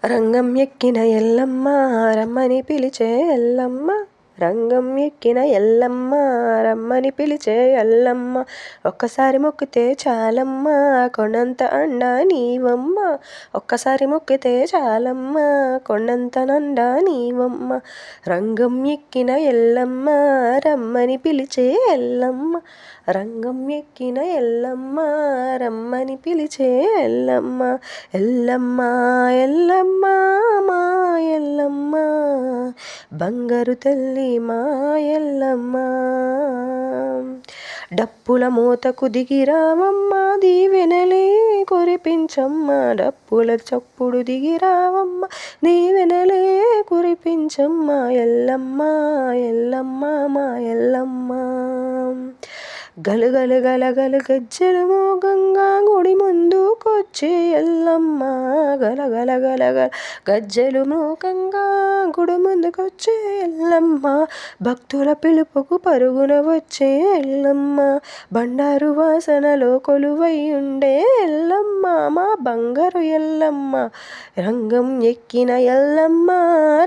రంగం ఎక్కిన ఎల్లమ్మ రమ్మని పిలిచే ఎల్లమ్మ, రంగం ఎక్కిన ఎల్లమ్మ రమ్మని పిలిచే ఎల్లమ్మ. ఒక్కసారి మొక్కితే చాలమ్మ కొండంత అండ నీవమ్మ, ఒక్కసారి మొక్కితే చాలమ్మ కొండంత నండ నీవమ్మ. రంగం ఎక్కిన ఎల్లమ్మ రమ్మని పిలిచే ఎల్లమ్మ, రంగం ఎక్కిన ఎల్లమ్మ రమ్మని పిలిచే ఎల్లమ్మ. ఎల్లమ్మ ఎల్లమ్మ మా ఎల్లమ్మ, బంగారు తల్లి మా ఎల్లమ్మ. డప్పుల మూతకు దిగిరావమ్మ దీవెనలే కురిపించమ్మ, డప్పుల చప్పుడు దిగిరావమ్మ దీవెనలే కురిపించమ్మ. ఎల్లమ్మ ఎల్లమ్మ మా ఎల్లమ్మ. గలగల గలగల గజ్జెలు మోగంగా గుడి ముందుకొచ్చే ఎల్లమ్మ, గలగల గలగల గజ్జెలు మోగంగా గుడి ముందుకొచ్చే ఎల్లమ్మ. భక్తుల పిలుపుకు పరుగున వచ్చే ఎల్లమ్మ, బండారు వాసనలో కొలువై ఉండే ఎల్లమ్మ మా బంగారు ఎల్లమ్మ. రంగం ఎక్కిన ఎల్లమ్మ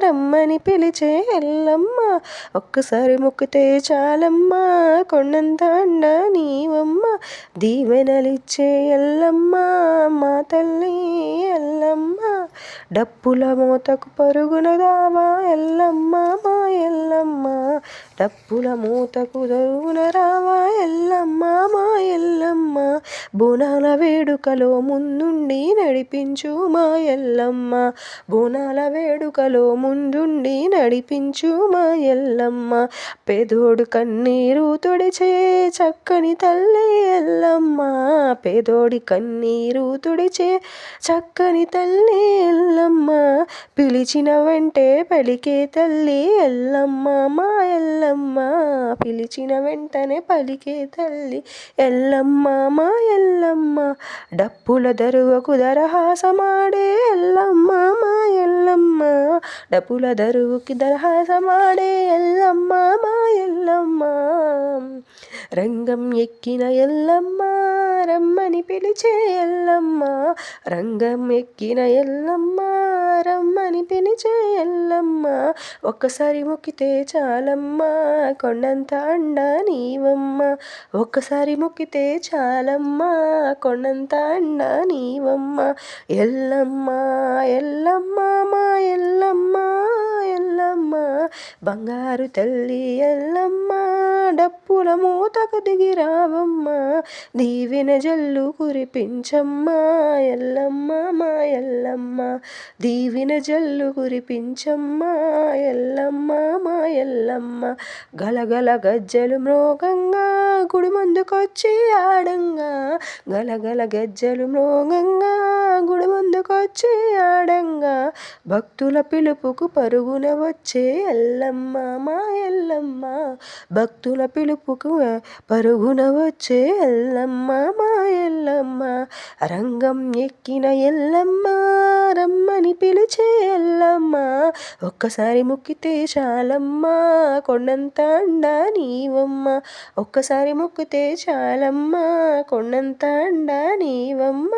రమ్మని పిలిచే ఎల్లమ్మ, ఒక్కసారి మొక్కితే చాలమ్మ కొండంత అండ నీవమ్మ. దీవెనలిచ్చే ఎల్లమ్మ మా తల్లి ఎల్లమ్మ, డప్పుల మూతకు పరుగున రావా ఎల్లమ్మ మా ఎల్లమ్మ, డప్పుల మూతకు పరుగున రావా ఎల్లమ్మ మా ఎల్లమ్మ. బోనాల వేడుకలో ముందుండి నడిపించు మా ఎల్లమ్మ, బోనాల వేడుకలో ముందుండి నడిపించు మా ఎల్లమ్మ. పేదోడు కన్నీరు తుడిచే చక్కని తల్లి ఎల్లమ్మ, పేదోడి కన్నీరు తుడిచే చక్కని తల్లి ఎల్లమ్మ. పిలిచిన వెంటే పలికే తల్లి ఎల్లమ్మ మా ఎల్లమ్మ, పిలిచిన వెంటనే పలికే తల్లి ఎల్లమ్మ మా ఎల్లమ్మ. డప్పుల దరువకు దరహాసమాడే ఎల్లమ్మ మా ఎల్లమ్మ, డప్పుల దరువుకి దరహాసమాడే ఎల్లమ్మ మా ఎల్లమ్మ. రంగం ఎక్కిన ఎల్లమ్మ రమ్మని పిలిచే ఎల్లమ్మ, రంగం ఎక్కిన ఎల్లమ్మ రమ్మని పిలిచే ఎల్లమ్మ. ఒక్కసారి మొక్కితే చాలమ్మ కొండంత అండ నీవమ్మ, ఒక్కసారి మొక్కితే చాలమ్మ కొండంత అండ నీవమ్మ. ఎల్లమ్మ ఎల్లమ్మ మా ఎల్లమ్మ, ఎల్లమ్మ బంగారు తల్లి ఎల్లమ్మ, డప్పుల మూతకు దిగిరావమ్మ దీవెన జల్లు కురిపించమ్మ ఎల్లమ్మ మా ఎల్లమ్మ, దీవెన జల్లు కురిపించమ్మ ఎల్లమ్మ మా ఎల్లమ్మ. గలగల గజ్జలు మ్రోగంగా గుడి ముందుకొచ్చి ఆడంగా, గలగల గజ్జలు మ్రోగంగా గుడి ముందుకొచ్చి ఆడంగా, భక్తుల పిలుపుకు పరుగున వచ్చే ఎల్లమ్మ మా ఎల్లమ్మ, భక్తుల పిలుపుకు పరుగున వచ్చే ఎల్లమ్మ మా ఎల్లమ్మ. రంగం ఎక్కిన ఎల్లమ్మ రమ్మని పిలిచే ఎల్లమ్మ, ఒక్కసారి మొక్కితే చాలమ్మ కొండంత అండ నీవమ్మ, ఒక్కసారి మొక్కితే చాలమ్మ కొండంత అండ నీవమ్మ.